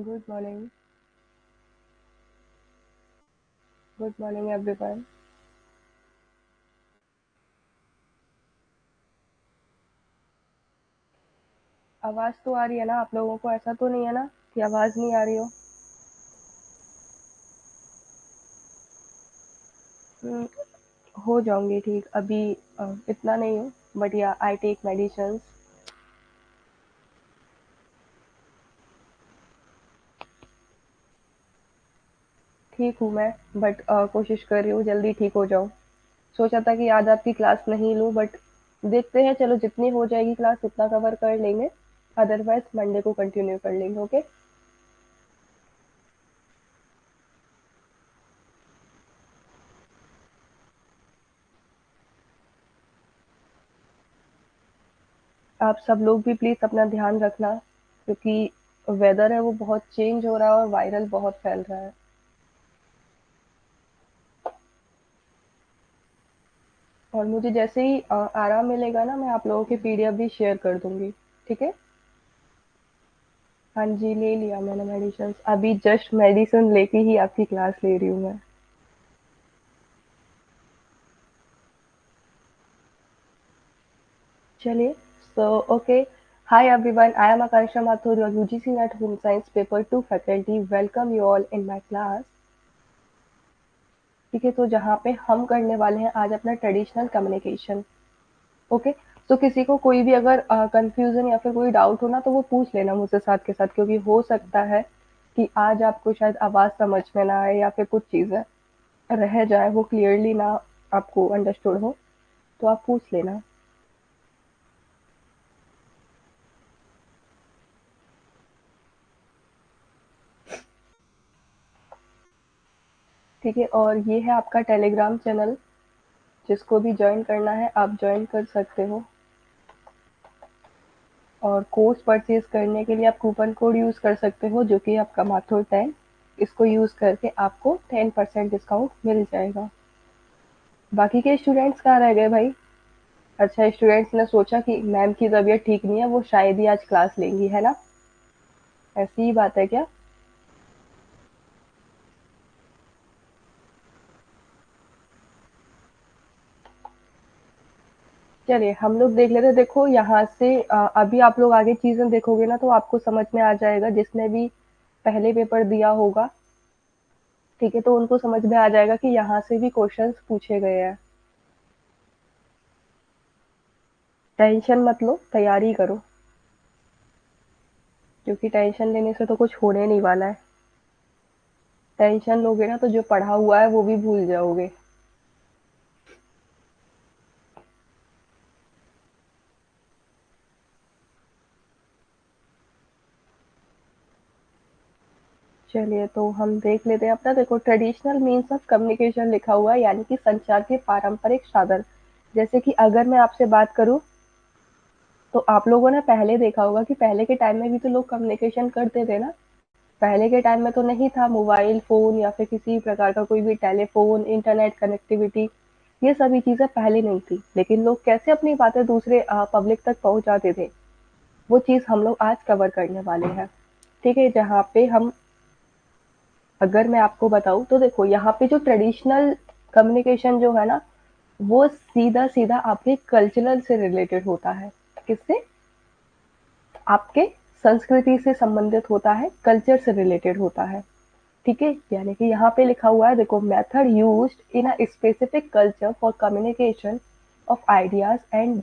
Good morning. Good morning, everyone. आवाज़ तो आ रही है ना आप लोगों को? ऐसा तो नहीं है ना कि आवाज़ नहीं आ रही हो? हुँ, हो जाऊँगी ठीक। अभी इतना नहीं हूँ, बट या आई टेक मेडिसिन्स। ठीक हूँ मैं, बट कोशिश कर रही हूँ जल्दी ठीक हो जाऊँ। सोचा था कि आज आपकी क्लास नहीं लूँ, बट देखते हैं, चलो जितनी हो जाएगी क्लास उतना कवर कर लेंगे। अदरवाइज़ मंडे को कंटिन्यू कर लेंगे, ओके? आप सब लोग भी प्लीज़ अपना ध्यान रखना, क्योंकि वेदर है वो बहुत चेंज हो रहा है और वायरल बहुत फैल रहा है। और मुझे जैसे ही आराम मिलेगा ना, मैं आप लोगों की पीडीएफ भी शेयर कर दूंगी। ठीक है? हाँ जी, ले लिया मैंने मेडिसिन। अभी जस्ट मेडिसिन लेके ही आपकी क्लास ले रही हूँ मैं। चलिए, so okay. Hi everyone, I am Akanksha Mathur, your UGC net home science paper 2 faculty. Welcome you all in my class. ठीक है, तो जहाँ पे हम करने वाले हैं आज अपना ट्रेडिशनल कम्युनिकेशन। ओके, तो किसी को कोई भी अगर कंफ्यूजन या फिर कोई डाउट हो ना, तो वो पूछ लेना मुझसे साथ के साथ, क्योंकि हो सकता है कि आज आपको शायद आवाज़ समझ में ना आए या फिर कुछ चीज़ें रह जाए, वो क्लियरली ना आपको अंडरस्टूड हो, तो आप पूछ लेना। ठीक है, और ये है आपका टेलीग्राम चैनल। जिसको भी ज्वाइन करना है आप ज्वाइन कर सकते हो। और कोर्स परचेज करने के लिए आप कूपन कोड यूज़ कर सकते हो, जो कि आपका माथुर 10। इसको यूज़ करके आपको 10% डिस्काउंट मिल जाएगा। बाकी के स्टूडेंट्स कहाँ रह गए भाई? अच्छा, स्टूडेंट्स ने सोचा कि मैम की तबीयत ठीक नहीं है, वो शायद ही आज क्लास लेंगी, है ना? ऐसी ही बात है क्या? चलिए हम लोग देख लेते हैं। देखो यहाँ से अभी आप लोग आगे चीजें देखोगे ना, तो आपको समझ में आ जाएगा। जिसने भी पहले पेपर दिया होगा, ठीक है, तो उनको समझ में आ जाएगा कि यहाँ से भी क्वेश्चंस पूछे गए हैं। टेंशन मत लो, तैयारी करो, क्योंकि टेंशन लेने से तो कुछ होने नहीं वाला है। टेंशन लोगे ना तो जो पढ़ा हुआ है वो भी भूल जाओगे। चलिए, तो हम देख लेते हैं अपना। देखो, ट्रेडिशनल मीन्स ऑफ कम्युनिकेशन लिखा हुआ है, यानी कि संचार के पारंपरिक साधन। जैसे कि अगर मैं आपसे बात करूं, तो आप लोगों ने पहले देखा होगा कि पहले के टाइम में भी तो लोग कम्युनिकेशन करते थे ना। पहले के टाइम में तो नहीं था मोबाइल फोन या फिर किसी प्रकार का कोई भी टेलीफोन, इंटरनेट कनेक्टिविटी। ये सभी चीजें पहले नहीं थी, लेकिन लोग कैसे अपनी बातें दूसरे पब्लिक तक पहुंचाते थे, वो चीज हम लोग आज कवर करने वाले हैं। ठीक है, जहाँ पे हम, अगर मैं आपको बताऊं तो देखो, यहाँ पे जो ट्रेडिशनल कम्युनिकेशन जो है ना, वो सीधा सीधा आपके कल्चरल से रिलेटेड होता है। किससे? आपके संस्कृति से संबंधित होता है, कल्चर से रिलेटेड होता है। ठीक है, यानी कि यहाँ पे लिखा हुआ है, देखो, method used in a specific culture for communication of ideas and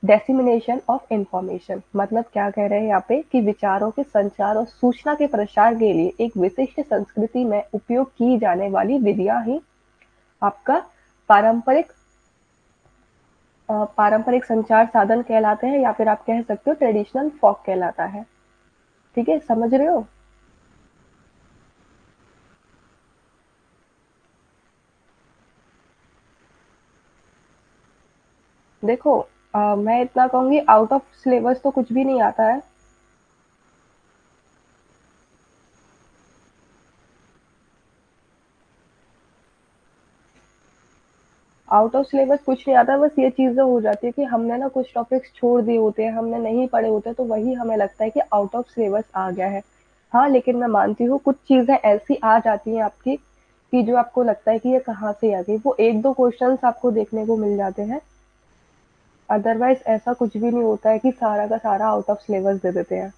dissemination of information. मतलब क्या कह रहे हैं यहाँ पे कि विचारों के संचार और सूचना के प्रसार के लिए एक विशिष्ट संस्कृति में उपयोग की जाने वाली विधियां ही आपका पारंपरिक पारंपरिक संचार साधन कहलाते हैं, या फिर आप कह सकते हो ट्रेडिशनल फॉक कहलाता है। ठीक है, समझ रहे हो? देखो, मैं इतना कहूंगी, आउट ऑफ सिलेबस तो कुछ भी नहीं आता है। आउट ऑफ सिलेबस कुछ नहीं आता, बस ये चीजें हो जाती है कि हमने ना कुछ टॉपिक्स छोड़ दिए होते हैं, हमने नहीं पढ़े होते, तो वही हमें लगता है कि आउट ऑफ सिलेबस आ गया है। हाँ, लेकिन मैं मानती हूँ कुछ चीज़ें ऐसी आ जाती हैं आपकी कि जो आपको लगता है कि ये कहाँ से आ गई। वो 1-2 क्वेश्चन्स आपको देखने को मिल जाते हैं, अदरवाइज़ ऐसा कुछ भी नहीं होता है कि सारा का सारा आउट ऑफ सिलेबस दे देते हैं।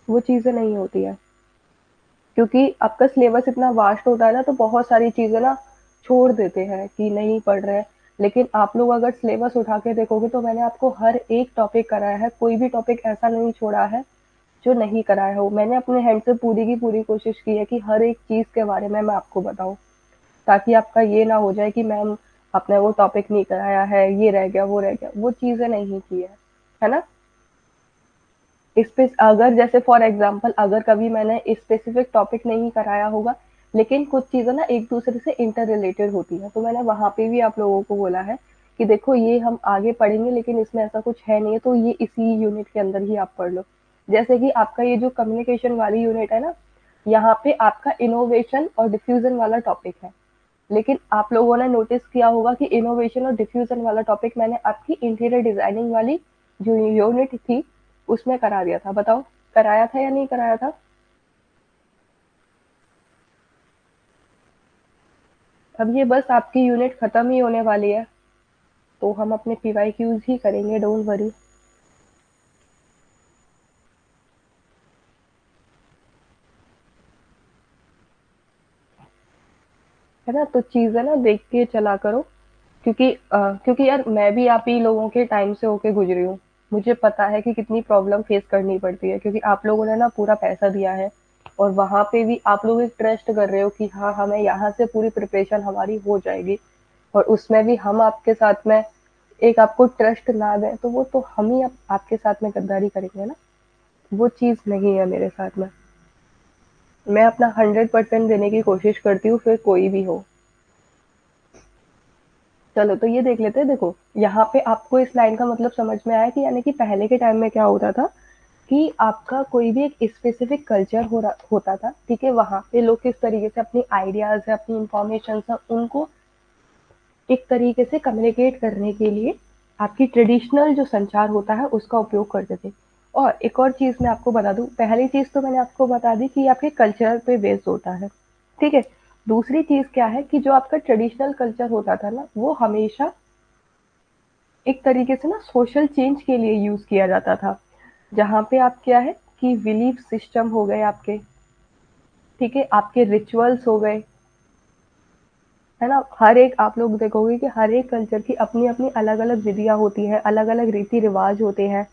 वो चीज़ें नहीं होती हैं। क्योंकि आपका सिलेबस इतना वास्ट होता है ना, तो बहुत सारी चीज़ें ना छोड़ देते हैं कि नहीं पढ़ रहे हैं। लेकिन आप लोग अगर सिलेबस उठा के देखोगे तो मैंने आपको हर एक टॉपिक कराया है, कोई भी टॉपिक ऐसा नहीं छोड़ा है जो नहीं कराया हो। मैंने अपने हैंड से पूरी की पूरी कोशिश की है कि हर एक चीज़ के बारे में मैं आपको बताऊँ, ताकि आपका ये ना हो जाए कि मैम आपने वो टॉपिक नहीं कराया है, ये रह गया, वो रह गया, वो चीज़ें नहीं की है ना? इस पे अगर जैसे फॉर एग्जांपल अगर कभी मैंने स्पेसिफिक टॉपिक नहीं कराया होगा, लेकिन कुछ चीज़ें ना एक दूसरे से इंटर रिलेटेड होती हैं, तो मैंने वहाँ पे भी आप लोगों को बोला है कि देखो ये हम आगे पढ़ेंगे लेकिन इसमें ऐसा कुछ है नहीं है, तो ये इसी यूनिट के अंदर ही आप पढ़ लो। जैसे कि आपका ये जो कम्युनिकेशन वाली यूनिट है ना, यहाँ पे आपका इनोवेशन और डिफ्यूजन वाला टॉपिक है। लेकिन आप लोगों ने नोटिस किया होगा कि इनोवेशन और डिफ्यूजन वाला टॉपिक मैंने आपकी इंटीरियर डिजाइनिंग वाली जो यूनिट थी उसमें करा दिया था। बताओ, कराया था या नहीं कराया था? अब ये बस आपकी यूनिट खत्म ही होने वाली है, तो हम अपने पीवाईक्यूज ही करेंगे, डोंट वरी। है ना? तो चीजें ना देख के चला करो, क्योंकि यार मैं भी आप ही लोगों के टाइम से होके गुजरी हूँ। मुझे पता है कि कितनी प्रॉब्लम फेस करनी पड़ती है, क्योंकि आप लोगों ने ना पूरा पैसा दिया है और वहां पे भी आप लोग एक ट्रस्ट कर रहे हो कि हाँ हमें यहाँ से पूरी प्रिपरेशन हमारी हो जाएगी, और उसमें भी हम आपके साथ में एक आपको ट्रस्ट ना दें तो वो तो हम ही आपके साथ में गद्दारी करेंगे ना। वो चीज नहीं है मेरे साथ में। मैं अपना 100% देने की कोशिश करती हूँ, फिर कोई भी हो। चलो तो ये देख लेते हैं। देखो यहाँ पे आपको इस लाइन का मतलब समझ में आया कि यानी कि पहले के टाइम में क्या होता था कि आपका कोई भी एक स्पेसिफिक कल्चर होता था, ठीक है? वहां पे लोग किस तरीके से अपनी आइडियाज है, अपनी इंफॉर्मेशन है, उनको एक तरीके से कम्युनिकेट करने के लिए आपकी ट्रेडिशनल जो संचार होता है उसका उपयोग करते थे। और एक और चीज मैं आपको बता दूं, पहली चीज तो मैंने आपको बता दी कि आपके कल्चर पे बेस्ड होता है, ठीक है? दूसरी चीज क्या है कि जो आपका ट्रेडिशनल कल्चर होता था ना, वो हमेशा एक तरीके से ना सोशल चेंज के लिए यूज किया जाता था। जहाँ पे आप क्या है कि बिलीफ सिस्टम हो गए आपके, ठीक है? आपके रिचुअल्स हो गए, है ना? हर एक आप लोग देखोगे कि हर एक कल्चर की अपनी अपनी अलग अलग विधियां होती हैं, अलग अलग रीति रिवाज होते हैं,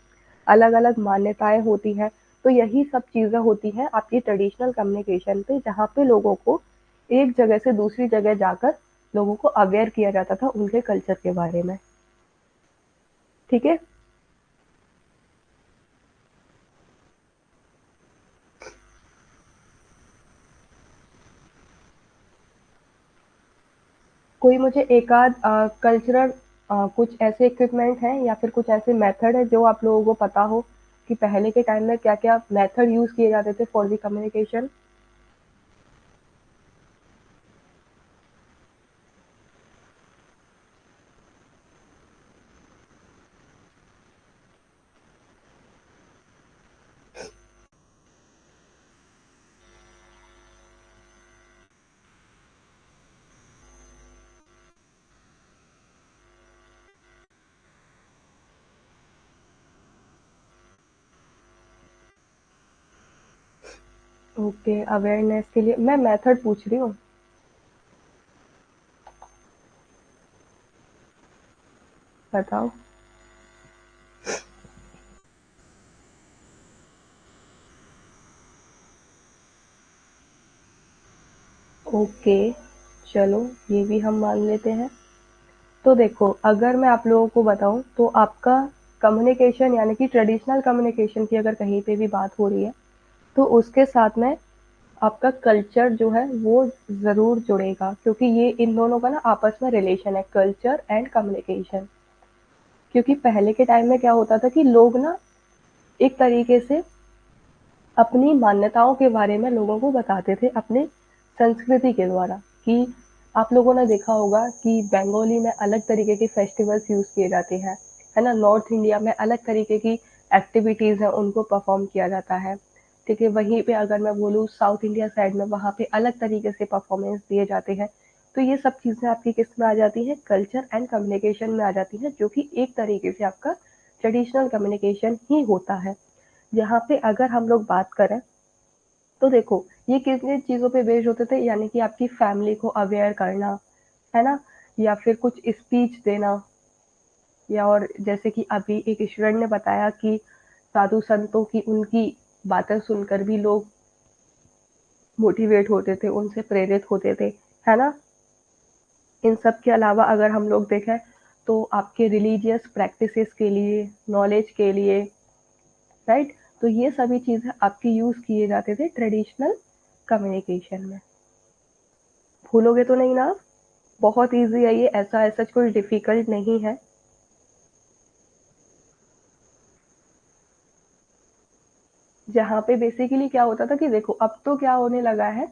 अलग अलग मान्यताएं होती हैं। तो यही सब चीजें होती हैं आपकी ट्रेडिशनल कम्युनिकेशन पे, जहाँ पे लोगों को एक जगह से दूसरी जगह जाकर लोगों को अवेयर किया जाता था उनके कल्चर के बारे में, ठीक है? कोई मुझे एक आध कल्चरल कुछ ऐसे इक्विपमेंट हैं या फिर कुछ ऐसे मेथड है जो आप लोगों को पता हो कि पहले के टाइम में क्या क्या मेथड यूज किए जाते थे for the communication? Okay, awareness के लिए मैं मेथड पूछ रही हूँ। बताओ। ओके, चलो ये भी हम मान लेते हैं। तो देखो अगर मैं आप लोगों को बताऊं तो आपका कम्युनिकेशन यानी कि ट्रेडिशनल कम्युनिकेशन की अगर कहीं पे भी बात हो रही है तो उसके साथ में आपका कल्चर जो है वो ज़रूर जुड़ेगा, क्योंकि ये इन दोनों का ना आपस में रिलेशन है, कल्चर एंड कम्युनिकेशन। क्योंकि पहले के टाइम में क्या होता था कि लोग ना एक तरीके से अपनी मान्यताओं के बारे में लोगों को बताते थे अपने संस्कृति के द्वारा। कि आप लोगों ने देखा होगा कि बंगाली में अलग तरीके के फेस्टिवल्स यूज किए जाते हैं, है ना? नॉर्थ इंडिया में अलग तरीके की एक्टिविटीज है उनको परफॉर्म किया जाता है, ठीक है। वहीं पे अगर मैं बोलूँ साउथ इंडिया साइड में, वहाँ पे अलग तरीके से परफॉर्मेंस दिए जाते हैं। तो ये सब चीज़ें आपकी किस में आ जाती हैं, कल्चर एंड कम्युनिकेशन में आ जाती हैं, जो कि एक तरीके से आपका ट्रेडिशनल कम्युनिकेशन ही होता है। यहाँ पे अगर हम लोग बात करें तो देखो ये कितनी चीज़ों पे बेस्ड होते थे, यानी कि आपकी फैमिली को अवेयर करना, है ना, या फिर कुछ स्पीच देना, या और जैसे कि अभी एक स्टूडेंट ने बताया कि साधु संतों की उनकी बातें सुनकर भी लोग मोटिवेट होते थे, उनसे प्रेरित होते थे, है ना। इन सब के अलावा अगर हम लोग देखें तो आपके रिलीजियस प्रैक्टिसेस के लिए, नॉलेज के लिए, राइट, तो ये सभी चीज़ें आपके यूज़ किए जाते थे ट्रेडिशनल कम्युनिकेशन में। भूलोगे तो नहीं ना आप? बहुत ईज़ी है ये, ऐसा ऐसा कोई डिफ़िकल्ट नहीं है। जहाँ पे बेसिकली क्या होता था कि देखो अब तो क्या होने लगा है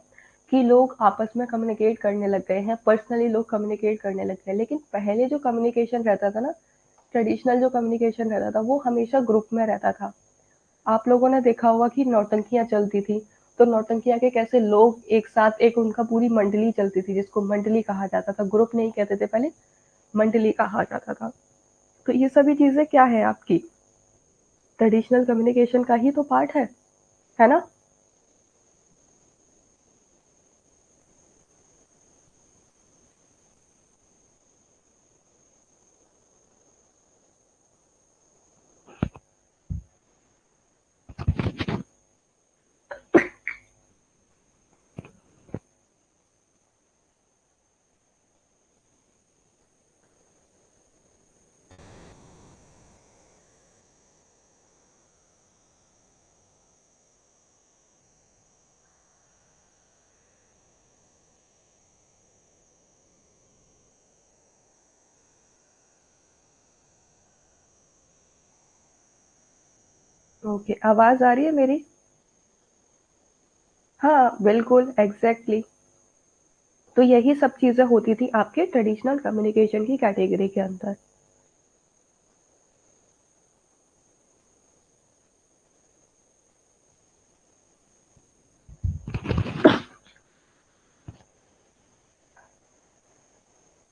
कि लोग आपस में कम्युनिकेट करने लग गए हैं, पर्सनली लोग कम्युनिकेट करने लग गए हैं। लेकिन पहले जो कम्युनिकेशन रहता था ना, ट्रेडिशनल जो कम्युनिकेशन रहता था, वो हमेशा ग्रुप में रहता था। आप लोगों ने देखा होगा कि नौटंकियाँ चलती थी, तो नौटंकियाँ के कैसे लोग एक साथ, एक उनका पूरी मंडली चलती थी, जिसको मंडली कहा जाता था, ग्रुप नहीं कहते थे पहले, मंडली कहा जाता था। तो ये सभी चीज़ें क्या है आपकी ट्रेडिशनल कम्युनिकेशन का ही तो पार्ट है ना। ओके, आवाज़ आ रही है मेरी? हाँ, बिल्कुल, एग्ज़ैक्टली। तो यही सब चीज़ें होती थी आपके ट्रेडिशनल कम्युनिकेशन की कैटेगरी के अंदर।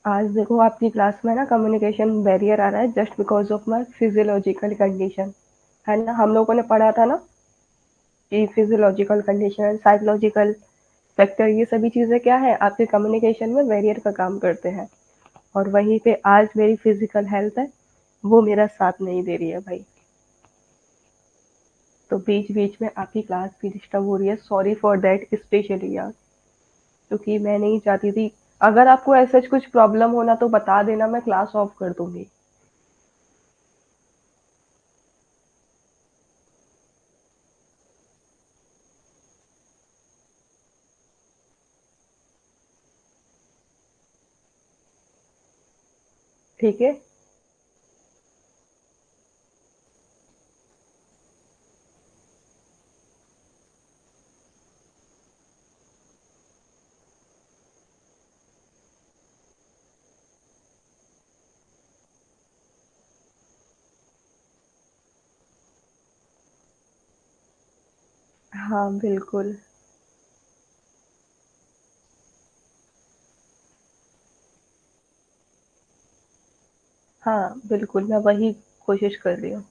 आज देखो आपकी क्लास में ना कम्युनिकेशन बैरियर आ रहा है just because of my physiological condition, है ना? हम लोगों ने पढ़ा था ना कि फिज़ियोलॉजिकल कंडीशन, साइकोलॉजिकल फैक्टर, ये सभी चीज़ें क्या है आपके कम्युनिकेशन में बैरियर का काम करते हैं। और वहीं पे आज मेरी फिज़िकल हेल्थ है, वो मेरा साथ नहीं दे रही है भाई। तो बीच-बीच में आपकी क्लास भी डिस्टर्ब हो रही है, सॉरी फॉर दैट स्पेशली यार, क्योंकि मैं नहीं चाहती थी। अगर आपको ऐसा कुछ प्रॉब्लम हो ना तो बता देना, मैं क्लास ऑफ कर दूँगी। ठीक है? हाँ, बिल्कुल। हाँ, बिल्कुल, मैं वही कोशिश कर रही हूँ।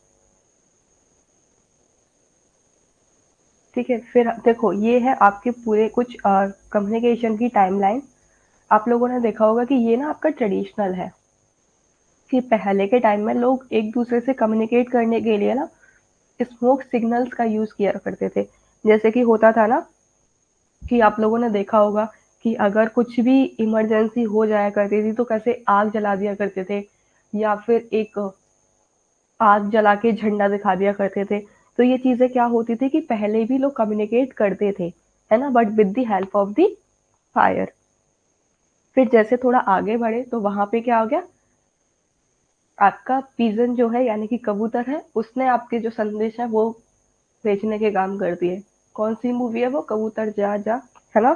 ठीक है, फिर देखो ये है आपके पूरे कुछ कम्युनिकेशन की टाइमलाइन। आप लोगों ने देखा होगा कि ये ना आपका ट्रेडिशनल है, कि पहले के टाइम में लोग एक-दूसरे से कम्युनिकेट करने के लिए ना स्मोक सिग्नल्स का यूज़ किया करते थे। जैसे कि होता था ना कि आप लोगों ने देखा होगा कि अगर कुछ भी इमरजेंसी हो जाया करती थी तो कैसे आग जला दिया करते थे, या फिर एक आग जला के झंडा दिखा दिया करते थे। तो ये चीज़ें क्या होती थी कि पहले भी लोग कम्युनिकेट करते थे, है ना? But with the help of the fire. फिर जैसे थोड़ा आगे बढ़े तो वहाँ पे क्या हो गया, आपका पिजन जो है यानी कि कबूतर है, उसने आपके जो संदेश है वो भेजने के काम कर दिए। कौन सी मूवी है वो, कबूतर जा जा, है ना?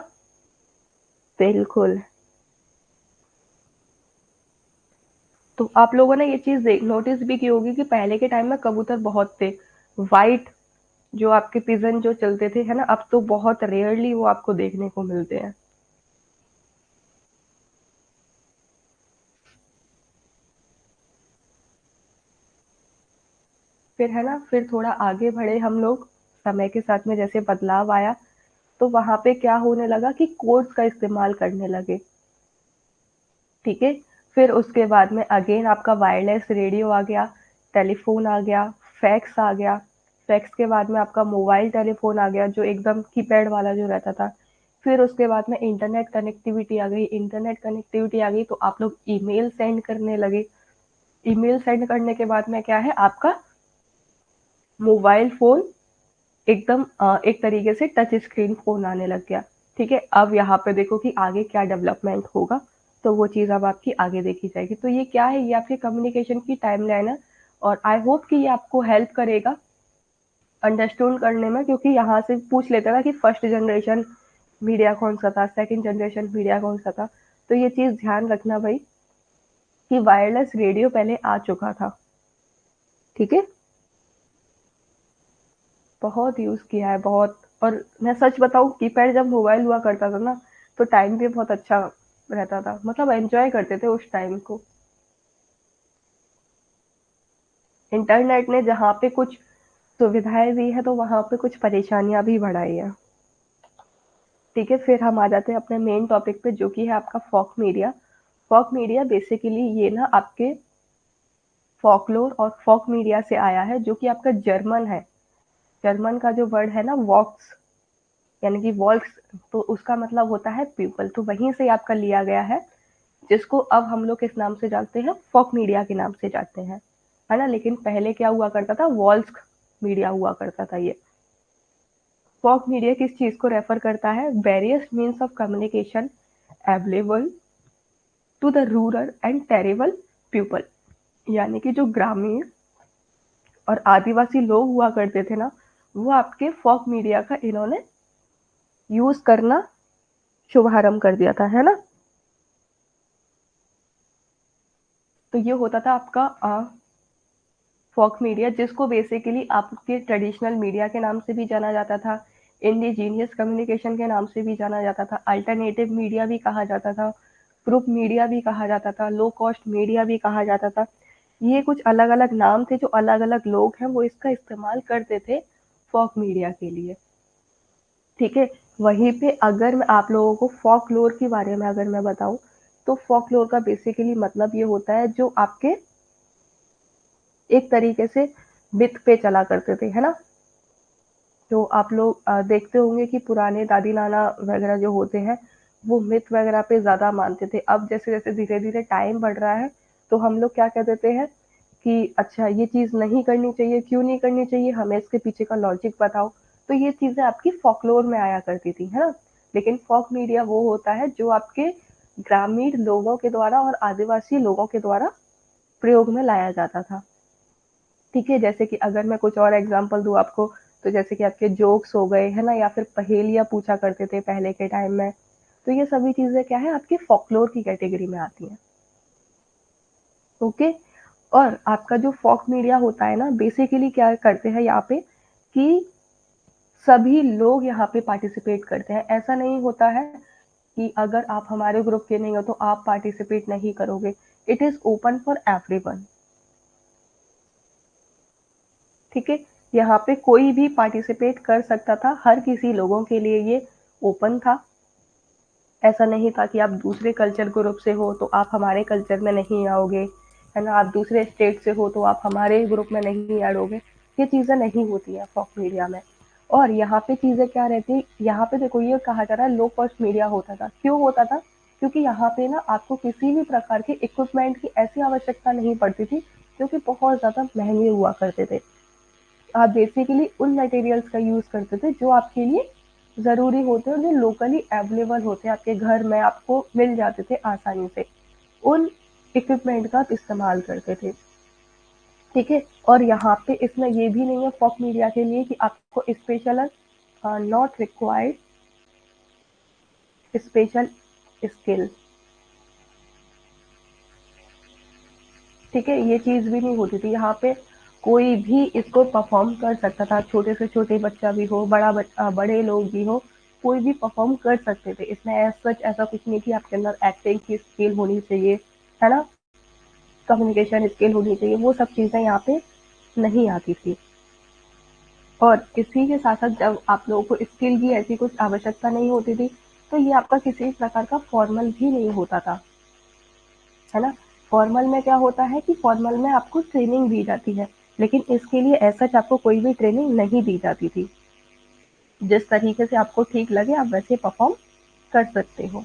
बिल्कुल। तो आप लोगों ने ये चीज़ नोटिस भी की होगी कि पहले के टाइम में कबूतर बहुत थे, वाइट जो आपके पिजन जो चलते थे, है ना, अब तो बहुत रेयरली वो आपको देखने को मिलते हैं। फिर है ना, फिर थोड़ा आगे बढ़े हम लोग, समय के साथ में जैसे बदलाव आया, तो वहां पे क्या होने लगा कि कोड्स का इस्तेमाल करने लगे। ठीक है। फिर उसके बाद में अगेन आपका वायरलेस रेडियो आ गया, टेलीफोन आ गया, फैक्स आ गया। फैक्स के बाद में आपका मोबाइल टेलीफोन आ गया, जो एकदम कीपैड वाला जो रहता था। फिर उसके बाद में इंटरनेट कनेक्टिविटी आ गई। इंटरनेट कनेक्टिविटी आ गई तो आप लोग ईमेल सेंड करने लगे। ईमेल सेंड करने के बाद में क्या है, आपका मोबाइल फोन एकदम एक तरीके से टच स्क्रीन फोन आने लग गया। ठीक है। अब यहाँ पे देखो कि आगे क्या डेवलपमेंट होगा, तो वो चीज़ अब आपकी आगे देखी जाएगी। तो ये क्या है, ये आपके कम्युनिकेशन की टाइमलाइन है, और आई होप कि ये आपको हेल्प करेगा अंडरस्टैंड करने में, क्योंकि यहाँ से पूछ लेते ना कि फर्स्ट जनरेशन मीडिया कौन सा था, सेकंड जनरेशन मीडिया कौन सा था। तो ये चीज़ ध्यान रखना भाई कि वायरलेस रेडियो पहले आ चुका था। ठीक है। बहुत यूज़ किया है, बहुत। और मैं सच बताऊँ, कीपैड जब मोबाइल हुआ करता था ना, तो टाइम भी बहुत अच्छा रहता था, मतलब एंजॉय करते थे उस टाइम को। इंटरनेट ने जहाँ पे कुछ सुविधाएं दी है, तो वहाँ पे कुछ परेशानियां भी बढ़ाई है। ठीक है। फिर हम आ जाते हैं अपने मेन टॉपिक पे, जो कि है आपका फोक मीडिया। फोक मीडिया बेसिकली ये ना आपके फोकलोर और फोक मीडिया से आया है, जो कि आपका जर्मन है। जर्मन का जो वर्ड है ना, वॉक्स, यानी कि वॉल्क्स, तो उसका मतलब होता है पीपल, तो वहीं से आपका लिया गया है, जिसको अब हम लोग किस नाम से जानते हैं, फोक मीडिया के नाम से जानते हैं, है ना। लेकिन पहले क्या हुआ करता था, वॉल्स मीडिया हुआ करता था ये। फोक मीडिया किस चीज को रेफर करता है, various means of communication available to the rural and terrible people, यानी कि जो ग्रामीण और आदिवासी लोग हुआ करते थे ना, वो आपके फोक मीडिया का इन्होंने यूज करना शुभारंभ कर दिया था, है ना। तो ये होता था आपका फोक मीडिया, जिसको बेसिकली आपके ट्रेडिशनल मीडिया के नाम से भी जाना जाता था, इंडिजीनियस कम्युनिकेशन के नाम से भी जाना जाता था, अल्टरनेटिव मीडिया भी कहा जाता था, ग्रुप मीडिया भी कहा जाता था, लो कॉस्ट मीडिया भी कहा जाता था। ये कुछ अलग अलग नाम थे, जो अलग अलग लोग हैं वो इसका इस्तेमाल करते थे फोक मीडिया के लिए। ठीक है। वहीं पे अगर मैं आप लोगों को फोकलोर के बारे में अगर मैं बताऊं, तो फोकलोर का बेसिकली मतलब ये होता है, जो आपके एक तरीके से मिथ पे चला करते थे, है ना। तो आप लोग देखते होंगे कि पुराने दादी नाना वगैरह जो होते हैं, वो मिथ वगैरह पे ज्यादा मानते थे। अब जैसे जैसे धीरे धीरे टाइम बढ़ रहा है, तो हम लोग क्या कह देते हैं कि अच्छा ये चीज नहीं करनी चाहिए, क्यों नहीं करनी चाहिए, हमें इसके पीछे का लॉजिक बताओ। तो ये चीजें आपकी फोकलोर में आया करती थी, है ना। लेकिन फोक मीडिया वो होता है जो आपके ग्रामीण लोगों के द्वारा और आदिवासी लोगों के द्वारा प्रयोग में लाया जाता था। ठीक है। जैसे कि अगर मैं कुछ और एग्जांपल दूँ आपको, तो जैसे कि आपके जोक्स हो गए, है ना, या फिर पहेलियाँ पूछा करते थे पहले के टाइम में। तो ये सभी चीज़ें क्या है, आपकी फ़ोकलोर की कैटेगरी में आती हैं। ओके। और आपका जो फ़ोक मीडिया होता है ना, बेसिकली क्या करते हैं यहाँ पे कि सभी लोग यहाँ पे पार्टिसिपेट करते हैं। ऐसा नहीं होता है कि अगर आप हमारे ग्रुप के नहीं हो तो आप पार्टिसिपेट नहीं करोगे। It is open for everyone. ठीक है। यहाँ पे कोई भी पार्टिसिपेट कर सकता था, हर किसी लोगों के लिए ये ओपन था। ऐसा नहीं था कि आप दूसरे कल्चर ग्रुप से हो तो आप हमारे कल्चर में नहीं आओगे, है ना, आप दूसरे स्टेट से हो तो आप हमारे ग्रुप में नहीं ऐड होगे। ये चीज़ें नहीं होती हैं फोक मीडिया में। और यहाँ पे चीज़ें क्या रहती है, यहाँ पे देखो ये कहा जा रहा है लो कॉस्ट मीडिया होता था। क्यों होता था, क्योंकि यहाँ पे ना आपको किसी भी प्रकार के इक्विपमेंट की ऐसी आवश्यकता नहीं पड़ती थी, जो कि बहुत ज़्यादा महंगे हुआ करते थे। आप बेसिकली उन मटेरियल्स का यूज़ करते थे जो आपके लिए ज़रूरी होते हैं, जो लोकली अवेलेबल होते हैं, आपके घर में आपको मिल जाते थे आसानी से। उन इक्विपमेंट का आप इस्तेमाल करते थे। ठीक है। और यहाँ पे इसमें ये भी नहीं है फोक मीडिया के लिए कि आपको special not required special skill. ठीक है। ये चीज़ भी नहीं होती थी यहाँ पे। कोई भी इसको परफॉर्म कर सकता था, छोटे से छोटे बच्चा भी हो, बड़े लोग भी हो, कोई भी परफॉर्म कर सकते थे। इसमें एज सच ऐसा कुछ नहीं कि आपके अंदर एक्टिंग की स्किल होनी चाहिए, है ना, कम्युनिकेशन स्किल होनी चाहिए, वो सब चीजें यहाँ पे नहीं आती थी। और इसी के साथ साथ जब आप लोगों को स्किल की ऐसी कुछ आवश्यकता नहीं होती थी, तो ये आपका किसी प्रकार का फॉर्मल भी नहीं होता था, है ना। फॉर्मल में क्या होता है कि फॉर्मल में आपको ट्रेनिंग दी जाती है, लेकिन इसके लिए ऐसा आपको कोई भी ट्रेनिंग नहीं दी जाती थी। जिस तरीके से आपको ठीक लगे आप वैसे परफॉर्म कर सकते हो,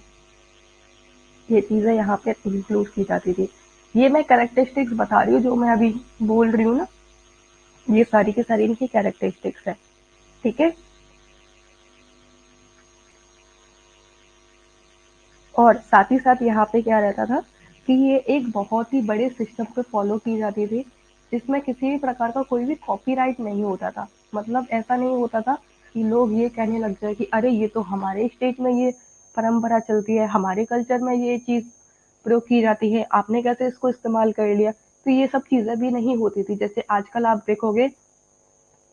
ये चीजें यहाँ पे इंक्लूड की जाती थी। ये मैं कैरेक्टरिस्टिक्स बता रही हूँ जो मैं अभी बोल रही हूँ ना, ये सारी की सारी इनकी कैरेक्टरिस्टिक्स है, ठीक है। और साथ ही साथ यहाँ पे क्या रहता था कि ये एक बहुत ही बड़े सिस्टम पे फॉलो की जाती थी, जिसमें किसी भी प्रकार का कोई भी कॉपीराइट नहीं होता था। मतलब ऐसा नहीं होता था कि लोग ये कहने लग जाए कि अरे ये तो हमारे स्टेट में ये परंपरा चलती है, हमारे कल्चर में ये चीज प्रयोग की जाती है, आपने कैसे इसको इस्तेमाल कर लिया। तो ये सब चीजें भी नहीं होती थी। जैसे आजकल आप देखोगे,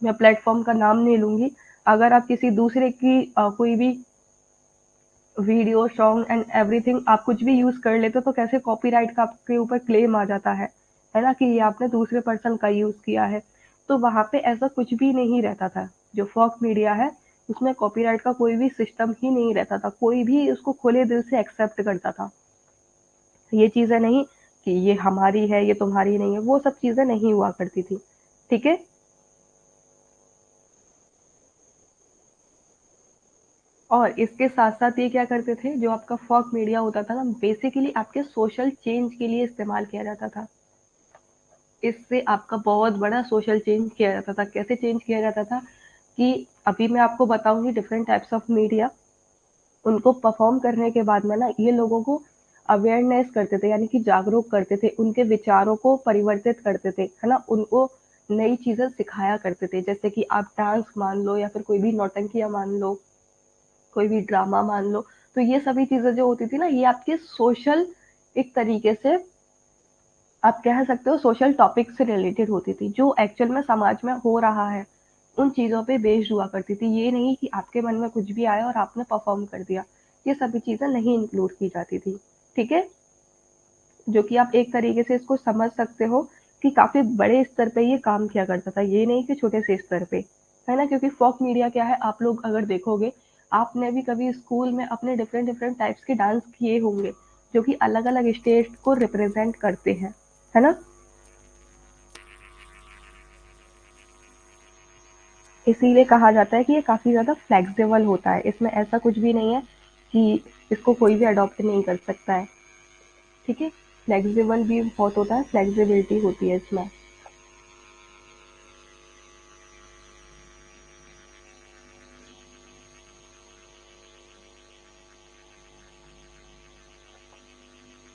मैं प्लेटफॉर्म का नाम नहीं लूंगी, अगर आप किसी दूसरे की कोई भी वीडियो सॉन्ग एंड एवरीथिंग आप कुछ भी यूज कर लेते हो तो कैसे कॉपीराइट का आपके ऊपर क्लेम आ जाता है ना, कि ये आपने दूसरे पर्सन का यूज किया है। तो वहां पे ऐसा कुछ भी नहीं रहता था। जो फोक मीडिया है उसमें कॉपीराइट का कोई भी सिस्टम ही नहीं रहता था, कोई भी उसको खुले दिल से एक्सेप्ट करता था। ये चीजें नहीं कि ये हमारी है ये तुम्हारी नहीं है, वो सब चीजें नहीं हुआ करती थी, ठीक है। और इसके साथ साथ ये क्या करते थे, जो आपका फोक मीडिया होता था ना, बेसिकली आपके सोशल चेंज के लिए इस्तेमाल किया जाता था। इससे आपका बहुत बड़ा सोशल चेंज किया जाता था। कैसे चेंज किया जाता था कि अभी मैं आपको बताऊंगी डिफरेंट टाइप्स ऑफ मीडिया। उनको परफॉर्म करने के बाद में ना ये लोगों को अवेयरनेस करते थे, यानी कि जागरूक करते थे, उनके विचारों को परिवर्तित करते थे, है ना, उनको नई चीजें सिखाया करते थे। जैसे कि आप डांस मान लो या फिर कोई भी नौटंकियां मान लो, कोई भी ड्रामा मान लो। तो ये सभी चीजें जो होती थी ना, ये आपके सोशल, एक तरीके से आप कह सकते हो सोशल टॉपिक से रिलेटेड होती थी, जो एक्चुअल में समाज में हो रहा है उन चीजों पे बेस्ड हुआ करती थी। ये नहीं कि आपके मन में कुछ भी आया और आपने परफॉर्म कर दिया, ये सभी चीजें नहीं इंक्लूड की जाती थी, ठीक है। जो कि आप एक तरीके से इसको समझ सकते हो कि काफी बड़े स्तर पे ये काम किया करता था, ये नहीं कि छोटे से स्तर पे, है ना। क्योंकि फोक मीडिया क्या है, आप लोग अगर देखोगे, आपने भी कभी स्कूल में अपने डिफरेंट डिफरेंट टाइप्स के डांस किए होंगे जो कि अलग अलग स्टेट को रिप्रेजेंट करते हैं, है ना। इसीलिए कहा जाता है कि ये काफी ज्यादा फ्लेक्सिबल होता है, इसमें ऐसा कुछ भी नहीं है कि इसको कोई भी अडॉप्ट नहीं कर सकता है, ठीक है। फ्लेक्सिबल भी बहुत होता है, फ्लेक्सिबिलिटी होती है इसमें।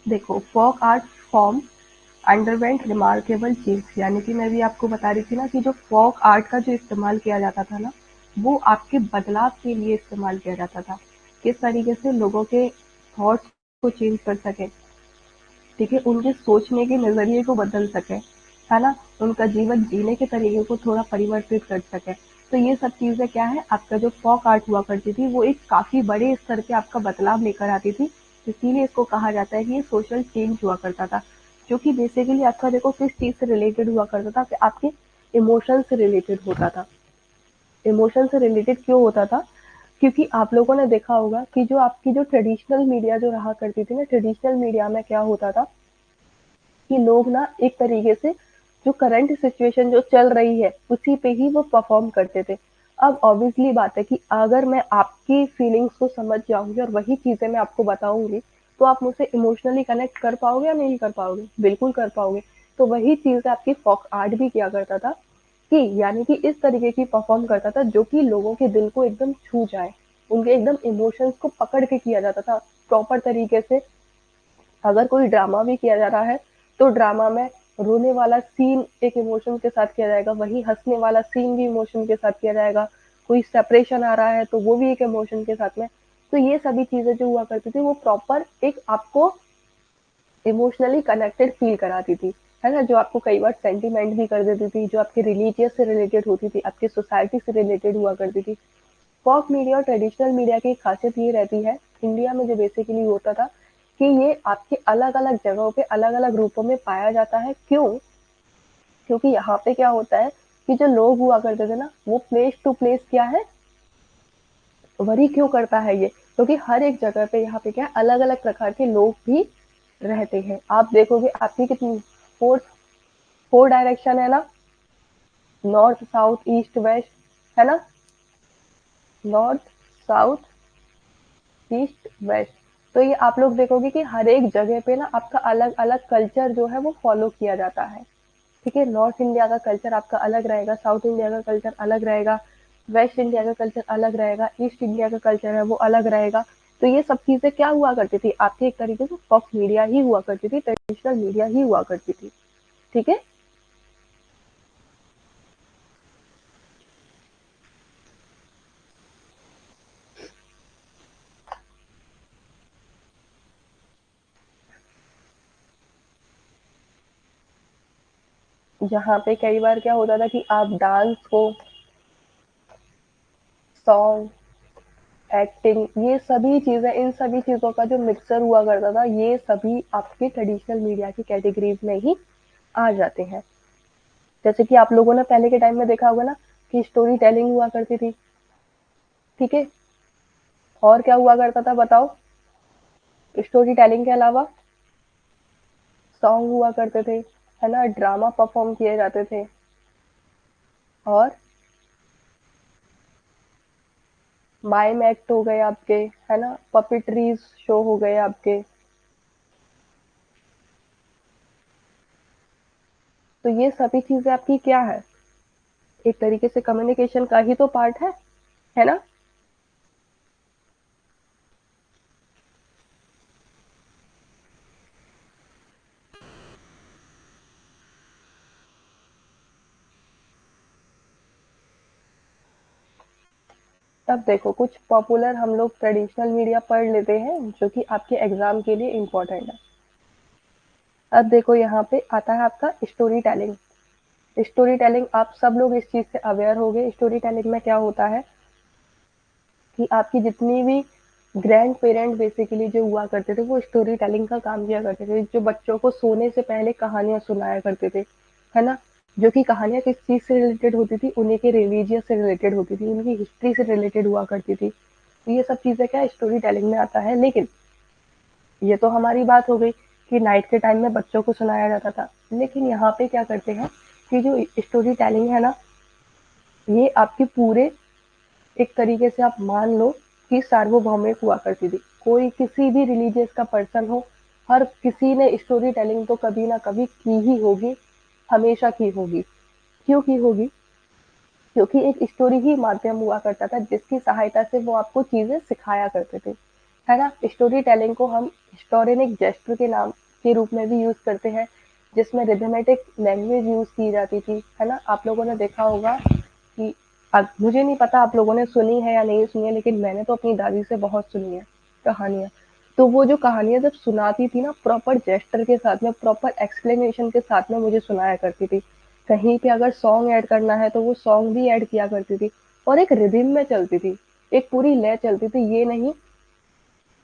देखो, folk art form underwent remarkable change, यानी कि मैं भी आपको बता रही थी ना कि जो फोक आर्ट का जो इस्तेमाल किया जाता था ना, वो आपके बदलाव के लिए इस्तेमाल किया जाता था। किस तरीके से लोगों के थॉट्स को चेंज कर सके, ठीक है, उनके सोचने के नजरिए को बदल सके, है ना, उनका जीवन जीने के तरीके को थोड़ा परिवर्तित कर सके। तो ये सब चीजें क्या है, आपका जो फोक आर्ट हुआ करती थी वो एक काफी बड़े स्तर पे आपका बदलाव लेकर आती थी। इसीलिए इसको कहा जाता है कि ये सोशल चेंज हुआ करता था, जो कि बेसिकली आपका देखो किस चीज से रिलेटेड हुआ करता था, कि आपके इमोशन से रिलेटेड होता था। इमोशन से रिलेटेड क्यों होता था, क्योंकि आप लोगों ने देखा होगा कि जो आपकी जो ट्रेडिशनल मीडिया जो रहा करती थी ना, ट्रेडिशनल मीडिया में क्या होता था कि लोग ना एक तरीके से जो करंट सिचुएशन जो चल रही है उसी पे ही वो परफॉर्म करते थे। अब ऑब्वियसली बात है कि अगर मैं आपकी फीलिंग्स को समझ जाऊंगी और वही चीजें मैं आपको बताऊंगी, तो आप मुझसे इमोशनली कनेक्ट कर पाओगे या नहीं कर पाओगे, बिल्कुल कर पाओगे। तो वही चीज आपकी फोक आर्ट भी किया करता था, कि यानी कि इस तरीके की परफॉर्म करता था जो कि लोगों के दिल को एकदम छू जाए, उनके एकदम इमोशंस को पकड़ के किया जाता था प्रॉपर तरीके से। अगर कोई ड्रामा भी किया जा रहा है तो ड्रामा में रोने वाला सीन एक इमोशन के साथ किया जाएगा, वही हंसने वाला सीन भी इमोशन के साथ किया जाएगा, कोई सेपरेशन आ रहा है तो वो भी एक इमोशन के साथ में। तो ये सभी चीजें जो हुआ करती थी वो प्रॉपर एक आपको इमोशनली कनेक्टेड फील कराती थी। है ना? जो आपको कई बार सेंटिमेंट भी कर देती थी, जो आपके रिलीजियस से रिलेटेड होती थी, आपकी सोसाइटी से रिलेटेड हुआ करती थी। फ़ोक मीडिया और ट्रेडिशनल मीडिया की खासियत ये रहती है, इंडिया में जो बेसिकली होता था, कि ये आपके अलग-अलग जगहों पे अलग-अलग रूपों में पाया जाता है। क्यों? क्योंकि यहाँ पे क्या होता है कि जो लोग हुआ करते थे ना, वो प्लेस टू प्लेस क्या है, वरी क्यों करता है ये? क्योंकि हर एक जगह पे यहाँ पे क्या है, अलग-अलग प्रकार के लोग भी रहते हैं। आप देखोगे आपकी कितनी 4 4 डायरेक्शन है ना, नॉर्थ, साउथ, ईस्ट, वेस्ट, है ना? North, south, east, west. तो ये आप लोग देखोगे कि हर एक जगह पे ना आपका अलग-अलग कल्चर जो है वो फॉलो किया जाता है। ठीक है? नॉर्थ इंडिया का कल्चर आपका अलग रहेगा, साउथ इंडिया का कल्चर अलग रहेगा, वेस्ट इंडिया का कल्चर अलग रहेगा, ईस्ट इंडिया का कल्चर है वो अलग रहेगा। तो ये सब चीज़ें क्या हुआ करती थी? आपकी एक तरीके से फ़ॉक्स मीडिया ही हुआ करती थी, ट्रेडिशनल मीडिया ही हुआ करती थी। ठीक है? जहाँ पे कई बार क्या होता था कि आप डांस को, सॉन्ग, एक्टिंग, ये सभी चीज़ें, इन सभी चीज़ों का जो मिक्सचर हुआ करता था, ये सभी आपके ट्रेडिशनल मीडिया की कैटेगरीज में ही आ जाते हैं। जैसे कि आप लोगों ने पहले के टाइम में देखा होगा ना कि स्टोरी टेलिंग हुआ करती थी। ठीक है? और क्या हुआ करता था बताओ? स्टोरी टेलिंग के अलावा सॉन्ग हुआ करते थे, है ना? ड्रामा परफॉर्म किए जाते थे, और माइम एक्ट हो गए आपके, है ना? पपिट्रीज शो हो गए आपके। तो ये सभी चीजें आपकी क्या है, एक तरीके से कम्युनिकेशन का ही तो पार्ट है ना? अब देखो कुछ पॉपुलर हम लोग ट्रेडिशनल मीडिया पढ़ लेते हैं जो कि आपके एग्जाम के लिए इम्पोर्टेंट है। अब देखो यहाँ पे आता है आपका स्टोरी टेलिंग। स्टोरी टेलिंग, आप सब लोग इस चीज से अवेयर हो गए। स्टोरी टेलिंग में क्या होता है कि आपकी जितनी भी ग्रैंड पेरेंट बेसिकली जो हुआ करते थे वो स्टोरी टेलिंग का काम किया करते थे, जो बच्चों को सोने से पहले कहानियां सुनाया करते थे, है ना? जो कि कहानियां किस चीज से रिलेटेड होती थी, उन्हीं के रिलीजियस से रिलेटेड होती थी, उनकी हिस्ट्री से रिलेटेड हुआ करती थी। तो ये सब चीजें क्या स्टोरी टेलिंग में आता है। लेकिन ये तो हमारी बात हो गई कि नाइट के टाइम में बच्चों को सुनाया जाता था। लेकिन यहाँ पे क्या करते हैं कि जो स्टोरी टेलिंग है ना, ये आपके पूरे, एक तरीके से आप मान लो कि सार्वभौमिक हुआ करती थी। कोई किसी भी रिलीजियस का पर्सन हो, हर किसी ने स्टोरी टेलिंग तो कभी ना कभी की ही होगी, हमेशा की होगी। क्यों की होगी? क्योंकि एक स्टोरी ही माध्यम हुआ करता था जिसकी सहायता से वो आपको चीजें सिखाया करते थे, है ना? स्टोरी टेलिंग को हम हिस्टोरियनिक जेस्टर के नाम के रूप में भी यूज करते हैं, जिसमें रिथमेटिक लैंग्वेज यूज की जाती थी, है ना? आप लोगों ने देखा होगा कि, अब मुझे नहीं पता आप लोगों ने सुनी है या नहीं सुनी है, लेकिन मैंने तो अपनी दादी से बहुत सुनी है कहानियां। तो वो जो कहानियां जब सुनाती थी ना, प्रॉपर जेस्टर के साथ में, प्रॉपर एक्सप्लेनेशन के साथ में मुझे सुनाया करती थी। कहीं पे अगर सॉन्ग ऐड करना है तो वो सॉन्ग भी ऐड किया करती थी, और एक रिदिम में चलती थी, एक पूरी लय चलती थी। ये नहीं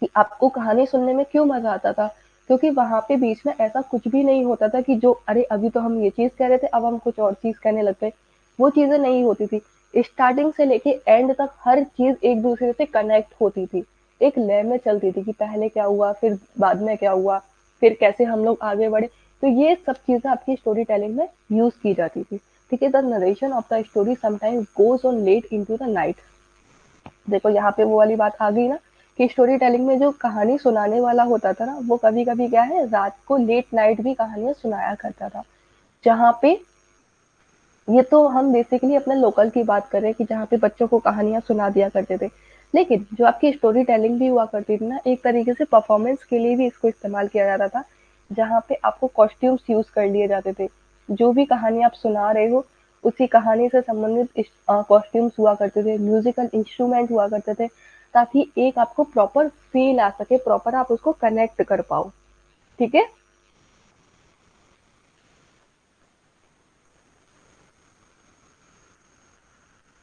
कि आपको कहानी सुनने में क्यों मजा आता था, क्योंकि वहां पे बीच में ऐसा कुछ भी नहीं होता था कि जो अरे अभी तो हम ये चीज कह रहे थे अब हम कुछ और चीज कहने लग गए। वो चीजें नहीं होती थी। स्टार्टिंग से लेके एंड तक हर चीज एक दूसरे से कनेक्ट होती थी, एक लय में चलती थी कि पहले क्या हुआ, फिर बाद में क्या हुआ, फिर कैसे हम लोग आगे बढ़े। तो ये सब चीजें आपकी स्टोरी टेलिंग में यूज की जाती थी। ठीक है? The narration of the story sometimes goes on late into the night. देखो यहाँ पे वो वाली बात आ गई ना कि स्टोरी टेलिंग में जो कहानी सुनाने वाला होता था ना, वो कभी कभी क्या है, रात को लेट नाइट भी कहानियां सुनाया करता था। जहाँ पे, ये तो हम बेसिकली अपने लोकल की बात कर रहे हैं कि जहाँ पे बच्चों को कहानियां सुना दिया करते थे। लेकिन जो आपकी स्टोरी टेलिंग भी हुआ करती थी ना, एक तरीके से परफॉर्मेंस के लिए भी इसको इस्तेमाल किया जाता था, जहाँ पे आपको कॉस्ट्यूम्स यूज कर लिए जाते थे। जो भी कहानी आप सुना रहे हो, उसी कहानी से संबंधित कॉस्ट्यूम्स हुआ करते थे, म्यूजिकल इंस्ट्रूमेंट हुआ करते थे, ताकि एक आपको प्रॉपर फील आ सके, प्रॉपर आप उसको कनेक्ट कर पाओ। ठीक है?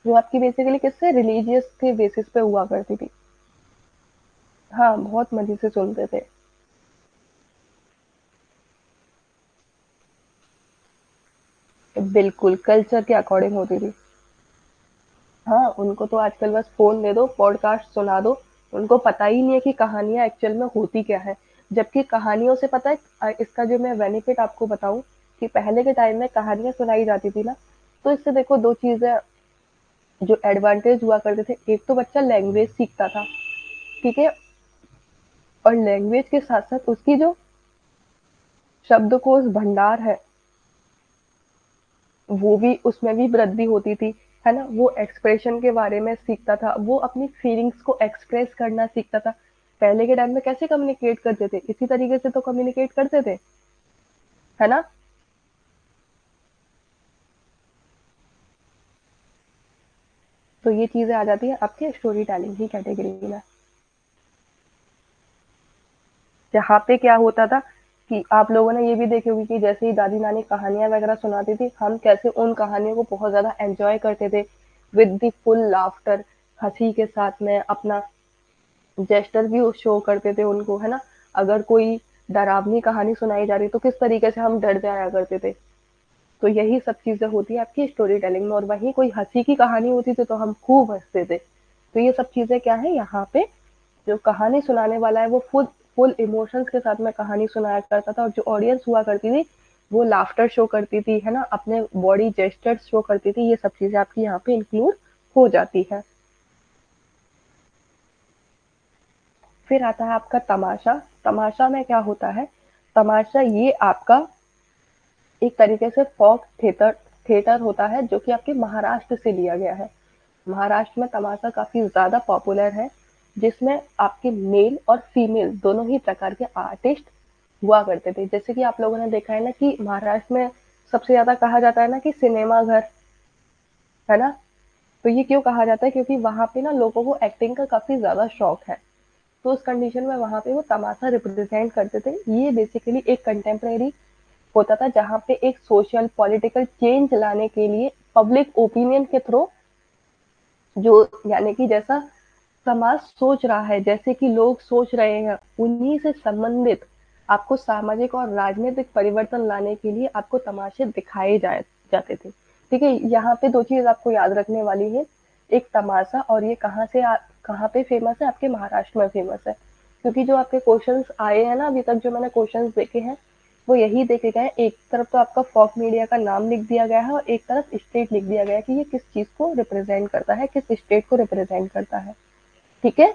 जो आपकी बेसिकली किससे रिलीजियस के बेसिस पे हुआ करती थी। हाँ, बहुत मजे से सुनते थे। बिल्कुल, कल्चर के अकॉर्डिंग होती थी। हाँ, उनको तो आजकल बस फ़ोन दे दो, पॉडकास्ट सुना दो, उनको पता ही नहीं है कि कहानियाँ एक्चुअल में होती क्या है। जबकि कहानियों से पता है इसका जो मैं बेनिफिट आपको बताऊँ कि पहले के टाइम में कहानियाँ सुनाई जाती थी ना, तो इससे देखो 2 चीज़ें जो एडवांटेज हुआ करते थे, एक तो बच्चा लैंग्वेज सीखता था, ठीक है? और लैंग्वेज के साथ-साथ उसकी जो शब्दकोश भंडार है, वो भी उसमें भी वृद्धि होती थी, है ना? वो एक्सप्रेशन के बारे में सीखता था, वो अपनी फीलिंग्स को एक्सप्रेस करना सीखता था। पहले के टाइम में कैसे कम्युनिकेट करते थे? इसी तरीके से तो कम्युनिकेट करते थे, है ना? तो ये चीज़ें आ जाती हैं आपके स्टोरी टेलिंग की कैटेगरी में। जहाँ पे क्या होता था कि आप लोगों ने ये भी देखी होगी कि जैसे ही दादी-नानी कहानियाँ वगैरह सुनाती थी, हम कैसे उन कहानियों को बहुत ज़्यादा एन्जॉय करते थे, विद द फुल लाफ्टर, हँसी के साथ में अपना जेस्चर भी शो करते थे उनको, है ना? अगर कोई डरावनी कहानी सुनाई जा रही तो किस तरीके से हम डर जाया करते थे। तो यही सब चीज़ें होती है आपकी स्टोरी टेलिंग में, और वहीं कोई हँसी की कहानी होती थी तो हम खूब हँसते थे। तो ये सब चीज़ें क्या है यहाँ पे, जो कहानी सुनाने वाला है वो फुल फुल इमोशंस के साथ में कहानी सुनाया करता था, और जो ऑडियंस हुआ करती थी वो लाफ्टर शो करती थी, है ना? अपने बॉडी जेस्चर्स शो करती थी। ये सब चीज़ें आपकी यहाँ पे इंक्लूड हो जाती है। फिर आता है आपका तमाशा। तमाशा में क्या होता है, तमाशा ये आपका एक तरीके से फ़ोक थिएटर थिएटर होता है जो कि आपके महाराष्ट्र से लिया गया है। महाराष्ट्र में तमाशा काफ़ी ज़्यादा पॉपुलर है, जिसमें आपके मेल और फीमेल दोनों ही प्रकार के आर्टिस्ट हुआ करते थे। जैसे कि आप लोगों ने देखा है ना कि महाराष्ट्र में सबसे ज़्यादा कहा जाता है ना कि सिनेमा घर, है ना? तो ये क्यों कहा जाता है? क्योंकि वहाँ पे ना लोगों को एक्टिंग का काफ़ी ज़्यादा शौक है। तो उस कंडीशन में वहाँ पे वो तमाशा रिप्रेजेंट करते थे। ये बेसिकली एक कंटेम्प्रेरी होता था जहाँ पे एक सोशल पॉलिटिकल चेंज लाने के लिए पब्लिक ओपिनियन के थ्रू, जो यानी कि जैसा समाज सोच रहा है, जैसे कि लोग सोच रहे हैं, उन्हीं से संबंधित आपको सामाजिक और राजनीतिक परिवर्तन लाने के लिए आपको तमाशे दिखाए जाते थे। ठीक है, यहाँ पे दो चीज आपको याद रखने वाली है। एक तमाशा, और ये कहाँ पे फेमस है, आपके महाराष्ट्र में फेमस है। क्योंकि जो आपके क्वेश्चंस आए हैं ना अभी तक, जो मैंने क्वेश्चंस देखे हैं, वो यही देखे गए हैं। एक तरफ तो आपका फोक मीडिया का नाम लिख दिया गया है, और एक तरफ स्टेट लिख दिया गया है कि ये किस चीज को रिप्रेजेंट करता है, किस स्टेट को रिप्रेजेंट करता है। ठीक है।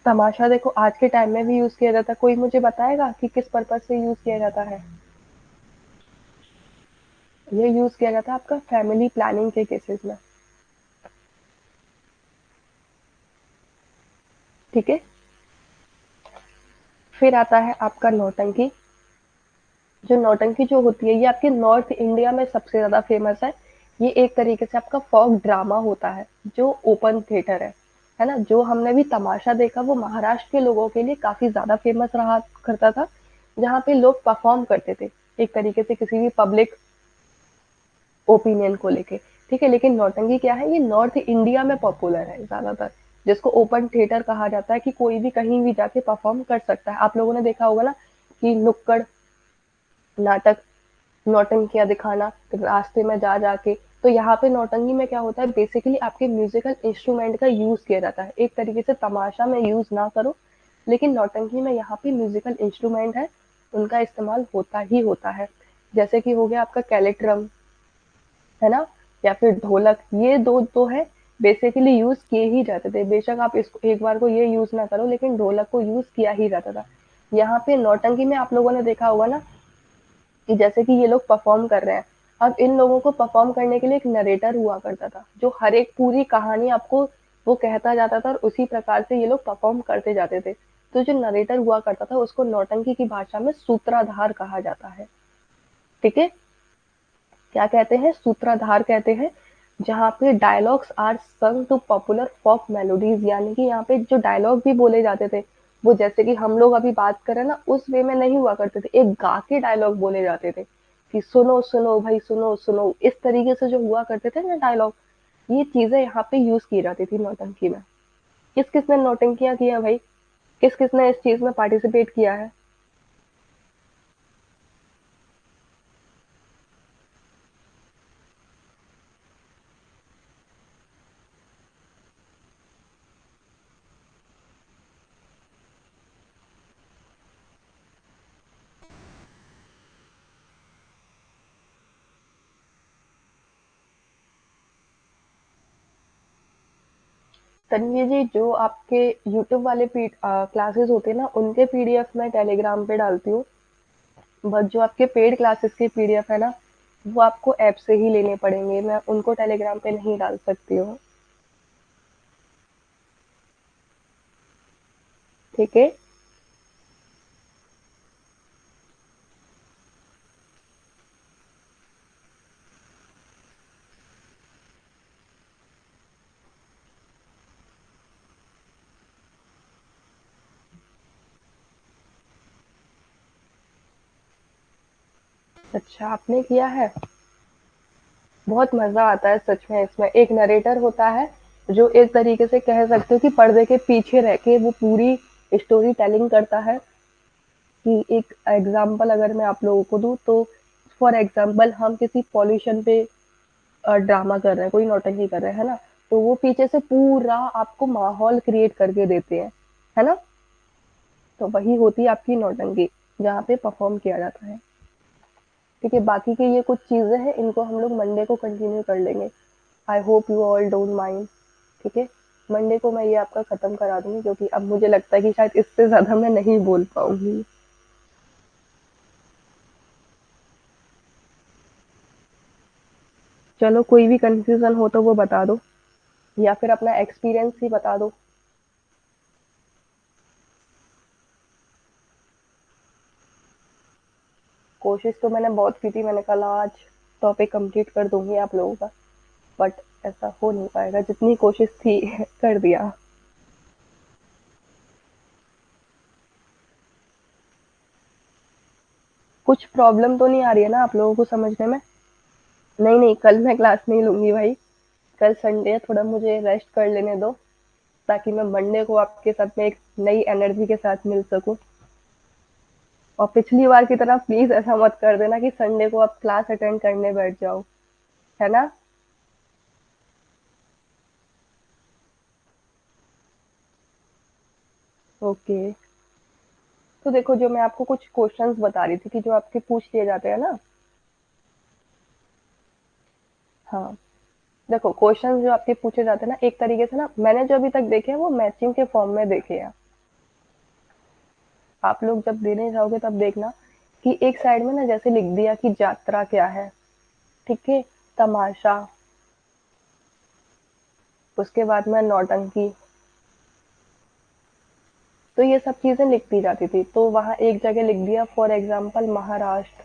तमाशा देखो आज के टाइम में भी यूज किया जाता है। कोई मुझे बताएगा कि किस पर्पज से यूज किया जाता है? ये यूज किया जाता है आपका फैमिली प्लानिंग के केसेस में। ठीक है। फिर आता है आपका नौटंकी। जो नौटंकी जो होती है, ये आपके नॉर्थ इंडिया में सबसे ज्यादा फेमस है। ये एक तरीके से आपका फोक ड्रामा होता है, जो ओपन थिएटर है ना? जो हमने भी तमाशा देखा, वो महाराष्ट्र के लोगों के लिए काफी ज्यादा फेमस रहा करता था, जहाँ पे लोग परफॉर्म करते थे एक तरीके से किसी भी पब्लिक ओपिनियन को लेके। ठीक है, लेकिन नौटंकी क्या है, ये नॉर्थ इंडिया में पॉपुलर है ज्यादातर, जिसको ओपन थिएटर कहा जाता है, कि कोई भी कहीं भी जाके परफॉर्म कर सकता है। आप लोगों ने देखा होगा ना कि नुक्कड़ नाटक, नौटंकियां दिखाना रास्ते में जा जाके। तो यहाँ पे नौटंकी में क्या होता है, बेसिकली आपके म्यूजिकल इंस्ट्रूमेंट का यूज किया जाता है। एक तरीके से तमाशा में यूज ना करो, लेकिन नौटंकी में यहाँ पे म्यूजिकल इंस्ट्रूमेंट है, उनका इस्तेमाल होता ही होता है। जैसे कि हो गया आपका कैलेट्रम, है ना? या फिर ढोलक, ये दो तो है बेसिकली यूज किए ही जाते थे। बेशक आप इसको एक बार को ये यूज ना करो, लेकिन ढोलक को यूज किया ही जाता था। यहाँ पे नौटंकी में आप लोगों ने देखा होगा ना कि जैसे कि ये लोग परफॉर्म कर रहे हैं, अब इन लोगों को परफॉर्म करने के लिए एक नरेटर हुआ करता था, जो हर एक पूरी कहानी आपको वो कहता जाता था, और उसी प्रकार से ये लोग परफॉर्म करते जाते थे। तो जो नरेटर हुआ करता था, उसको नौटंकी की भाषा में सूत्रधार कहा जाता है। ठीक है। क्या कहते हैं? सूत्रधार कहते हैं। जहाँ पे डायलॉग्स आर सung टू पॉपुलर फोक मेलोडीज, यानी कि यहाँ पे जो डायलॉग भी बोले जाते थे, वो जैसे कि हम लोग अभी बात करें ना, उस वे में नहीं हुआ करते थे, एक गा के डायलॉग बोले जाते थे कि सुनो सुनो भाई सुनो सुनो, इस तरीके से जो हुआ करते थे ना डायलॉग, ये चीजें यहाँ पे यूज की जाती थी नौटंकी में। किस किसने नौटंकियां की है भाई? किस किसने इस चीज में पार्टिसिपेट किया है? तन्वी जी, जो आपके यूट्यूब वाले क्लासेस होते हैं ना, उनके पीडीएफ मैं टेलीग्राम पे डालती हूँ, बट जो आपके पेड क्लासेस के पीडीएफ है ना, वो आपको ऐप से ही लेने पड़ेंगे, मैं उनको टेलीग्राम पे नहीं डाल सकती हूँ। ठीक है। अच्छा, आपने किया है? बहुत मजा आता है सच में। इसमें एक नरेटर होता है जो एक तरीके से कह सकते हो कि पर्दे के पीछे रह के वो पूरी स्टोरी टेलिंग करता है। कि एक एग्जांपल अगर मैं आप लोगों को दूं तो, फॉर एग्जांपल हम किसी पॉल्यूशन पे ड्रामा कर रहे हैं, कोई नौटंकी कर रहे हैं, है ना? तो वो पीछे से पूरा आपको माहौल क्रिएट करके देते हैं, है ना? तो वही होती है आपकी नौटंकी, जहाँ पे परफॉर्म किया जाता है। ठीक है, बाकी के ये कुछ चीजें हैं, इनको हम लोग मंडे को कंटिन्यू कर लेंगे। I hope you all don't mind. ठीक है, मंडे को मैं ये आपका खत्म करा दूंगी, क्योंकि अब मुझे लगता है कि शायद इससे ज्यादा मैं नहीं बोल पाऊंगी। चलो, कोई भी कंफ्यूजन हो तो वो बता दो, या फिर अपना एक्सपीरियंस ही बता दो। कोशिश तो मैंने बहुत की थी, मैंने कल आज टॉपिक कंप्लीट कर दूंगी आप लोगों का, बट ऐसा हो नहीं पाएगा, जितनी कोशिश थी कर दिया। कुछ प्रॉब्लम तो नहीं आ रही है ना आप लोगों को समझने में? नहीं नहीं, कल मैं क्लास नहीं लूंगी भाई। कल संडे है, थोड़ा मुझे रेस्ट कर लेने दो, ताकि मैं मंडे को आपके साथ में एक नई एनर्जी के साथ मिल सकूं। और पिछली बार की तरह प्लीज ऐसा मत कर देना कि संडे को आप क्लास अटेंड करने बैठ जाओ, है ना? ओके। तो देखो, जो मैं आपको कुछ क्वेश्चंस बता रही थी कि जो आपके पूछ लिए जाते हैं ना। हाँ, देखो क्वेश्चंस जो आपके पूछे जाते हैं ना, एक तरीके से ना, मैंने जो अभी तक देखे हैं वो मैचिंग के फॉर्म में देखे हैं। आप लोग जब देने जाओगे तब देखना कि एक साइड में ना जैसे लिख दिया कि यात्रा क्या है, ठीक है, तमाशा, उसके बाद में नौटंकी, तो ये सब चीजें लिख दी जाती थी। तो वहां एक जगह लिख दिया फॉर एग्जाम्पल महाराष्ट्र,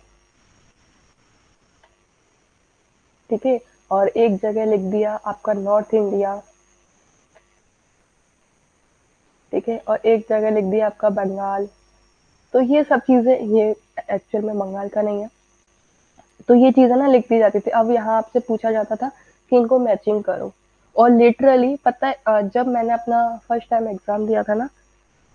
ठीक है, और एक जगह लिख दिया आपका नॉर्थ इंडिया, ठीक है, और एक जगह लिख दिया आपका बंगाल। तो ये सब चीजें, ये एक्चुअल में बंगाल का नहीं है। तो ये चीजें ना लिख दी जाती थी। अब यहाँ आपसे पूछा जाता था कि इनको मैचिंग करो। और लिटरली पता है, जब मैंने अपना फर्स्ट टाइम एग्जाम दिया था ना,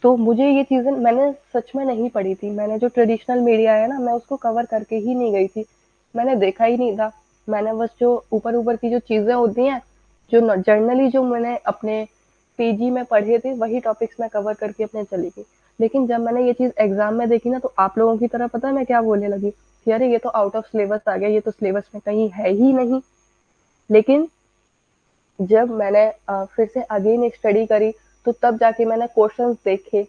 तो मुझे ये चीजें मैंने सच में नहीं पढ़ी थी। मैंने जो ट्रेडिशनल मीडिया है ना, मैं उसको कवर करके ही नहीं गई थी। मैंने देखा ही नहीं था। मैंने बस जो ऊपर ऊपर की जो चीजें होती हैं, जो जर्नली जो मैंने अपने पीजी में पढ़े थे, वही टॉपिक्स मैं कवर करके अपने चली गई। लेकिन जब मैंने ये चीज एग्जाम में देखी ना, तो आप लोगों की तरह पता है मैं क्या बोलने लगी कि अरे ये तो आउट ऑफ सिलेबस आ गया, ये तो सिलेबस में कहीं है ही नहीं। लेकिन जब मैंने फिर से अगेन स्टडी करी, तो तब जाके मैंने क्वेश्चंस देखे,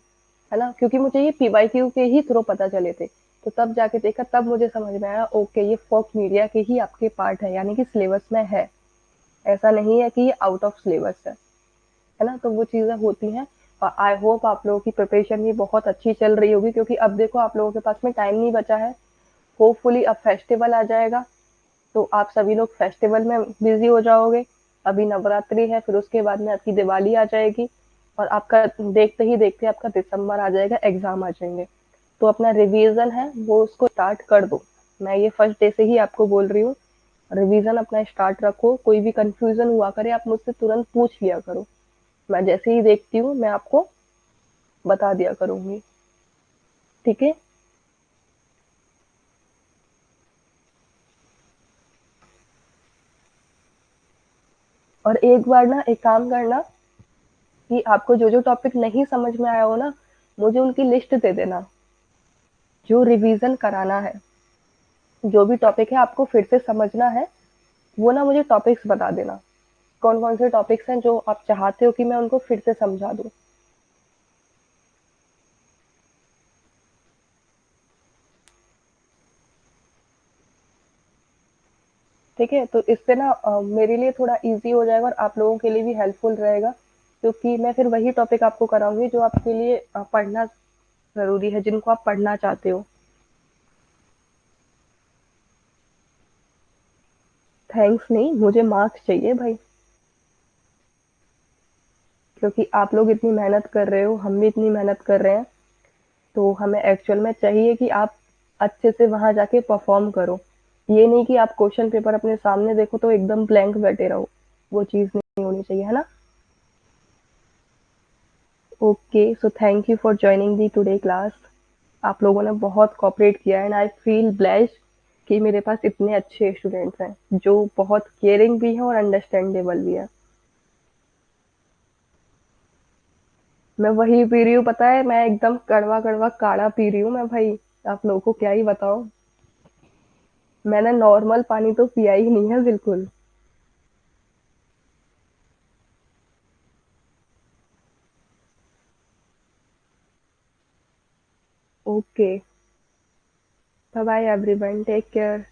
है ना, क्योंकि मुझे ये पीवाईक्यू के ही थ्रू पता चले थे। तो तब जाके देखा, तब मुझे समझ में आया, ओके ये फोक मीडिया के ही आपके पार्ट है, यानी कि सिलेबस में है। ऐसा नहीं है कि ये आउट ऑफ सिलेबस है ना? तो वो चीजें होती हैं। और आई होप आप लोगों की प्रिपरेशन भी बहुत अच्छी चल रही होगी, क्योंकि अब देखो आप लोगों के पास में टाइम नहीं बचा है। होपफुली अब फेस्टिवल आ जाएगा, तो आप सभी लोग फेस्टिवल में बिजी हो जाओगे। अभी नवरात्रि है, फिर उसके बाद में आपकी दिवाली आ जाएगी और आपका देखते ही देखते आपका दिसंबर आ जाएगा, एग्जाम आ जाएंगे। तो अपना रिवीजन है वो उसको स्टार्ट कर दो। मैं ये फर्स्ट डे से ही आपको बोल रही हूँ, रिवीजन अपना स्टार्ट रखो। कोई भी कंफ्यूजन हुआ करे आप मुझसे तुरंत पूछ लिया करो, मैं जैसे ही देखती हूँ मैं आपको बता दिया करूंगी। ठीक है। और एक बार ना एक काम करना कि आपको जो जो टॉपिक नहीं समझ में आया हो ना, मुझे उनकी लिस्ट दे देना जो रिवीजन कराना है। जो भी टॉपिक है आपको फिर से समझना है, वो ना मुझे टॉपिक्स बता देना, कौन कौन से टॉपिक्स हैं जो आप चाहते हो कि मैं उनको फिर से समझा दूं। ठीक है, तो इससे ना मेरे लिए थोड़ा इजी हो जाएगा और आप लोगों के लिए भी हेल्पफुल रहेगा, क्योंकि मैं फिर वही टॉपिक आपको कराऊंगी जो आपके लिए पढ़ना जरूरी है, जिनको आप पढ़ना चाहते हो। थैंक्स नहीं, मुझे मार्क्स चाहिए भाई, क्योंकि आप लोग इतनी मेहनत कर रहे हो, हम भी इतनी मेहनत कर रहे हैं। तो हमें एक्चुअल में चाहिए कि आप अच्छे से वहां जाके परफॉर्म करो। ये नहीं कि आप क्वेश्चन पेपर अपने सामने देखो तो एकदम ब्लैंक बैठे रहो, वो चीज नहीं होनी चाहिए, है ना। Okay, so thank you for joining the today class. आप लोगों ने बहुत कोऑपरेट किया एंड आई फील ब्लेस्ड कि मेरे पास इतने अच्छे स्टूडेंट्स हैं जो बहुत केयरिंग भी हैं और अंडरस्टैंडेबल भी है। मैं वही पी रही हूँ, पता है, मैं एकदम कड़वा कड़वा काढ़ा पी रही हूँ मैं भाई। आप लोगों को क्या ही बताऊं, मैंने नॉर्मल पानी तो पिया ही नहीं है बिल्कुल। Okay, bye bye everyone, take care.